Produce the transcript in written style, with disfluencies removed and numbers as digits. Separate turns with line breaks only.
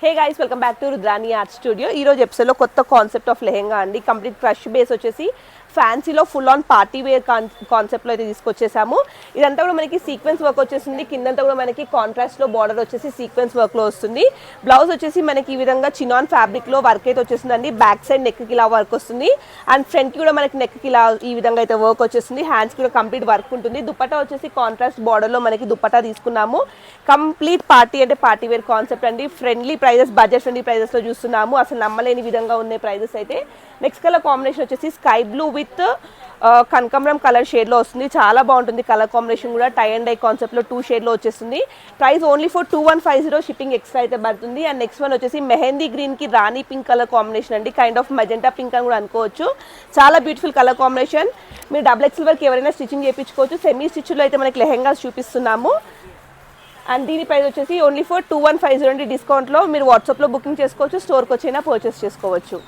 Hey guys welcome back to Rudrani art studio. ఈ రోజు ఎపిసోడ్లో కొత్త కాన్సెప్ట్ ఆఫ్ లెహెంగా అండి. కంప్లీట్ క్రష్ బేస్ వచ్చేసి ఫ్యాన్సీలో ఫుల్ ఆన్ పార్టీ వేర్ కాన్సెప్ట్లో అయితే తీసుకొచ్చేసాము. ఇదంతా కూడా మనకి సీక్వెన్స్ వర్క్ వచ్చేసింది. కిందంతా కూడా మనకి కాంట్రాస్ట్లో బార్డర్ వచ్చేసి సీక్వెన్స్ వర్క్లో వస్తుంది. బ్లౌజ్ వచ్చేసి మనకి ఈ విధంగా చినాన్ ఫ్యాబ్రిక్లో వర్క్ అయితే వచ్చేసిందండి. బ్యాక్ సైడ్ నెక్కి ఇలా వర్క్ వస్తుంది అండ్ ఫ్రంట్కి కూడా మనకి నెక్కి ఇలా ఈ విధంగా అయితే వర్క్ వచ్చేస్తుంది. హ్యాండ్స్కి కూడా కంప్లీట్ వర్క్ ఉంటుంది. దుపట్టా వచ్చేసి కాంట్రాస్ట్ బార్డర్లో మనకి దుపట్టా తీసుకున్నాము. కంప్లీట్ పార్టీ అంటే పార్టీ వేర్ కాన్సెప్ట్ అండి. ఫ్రెండ్లీ ప్రైజెస్, బడ్జెట్ ఫ్రెండ్లీ ప్రైజెస్లో చూస్తున్నాము. అసలు నమ్మలేని విధంగా ఉన్నాయి ప్రైజెస్ అయితే. నెక్స్ట్ కలర్ కాంబినేషన్ వచ్చేసి స్కై బ్లూ విత్ కనకాంబరం కలర్ షేడ్లో వస్తుంది. చాలా బాగుంటుంది కలర్ కాంబినేషన్ కూడా. టై అండ్ డై కాన్సెప్ట్లో 2 షేడ్లో వచ్చేస్తుంది. Price only for 2150. Shipping extra అయితే పడుతుంది. అండ్ నెక్స్ట్ వన్ వచ్చేసి మెహందీ గ్రీన్కి రాణి పింక్ కలర్ కాంబినేషన్ అండి. కైండ్ ఆఫ్ మజెంటా పింక్ అని కూడా అనుకోవచ్చు. చాలా బ్యూటిఫుల్ కలర్ కాంబినేషన్. మీరు XXL వరకు ఎవరైనా స్టిచ్చింగ్ చేయించుకోవచ్చు. సెమీ స్టిచ్లో అయితే మనకి లెహెంగాస్ చూపిస్తున్నాము. అండ్ దీని ప్రైస్ వచ్చేసి ఓన్లీ ఫర్ 2150 అండి. డిస్కౌంట్లో మీరు వాట్సాప్లో బుకింగ్ చేసుకోవచ్చు, స్టోర్కి వచ్చినా పర్చేస్ చేసుకోవచ్చు.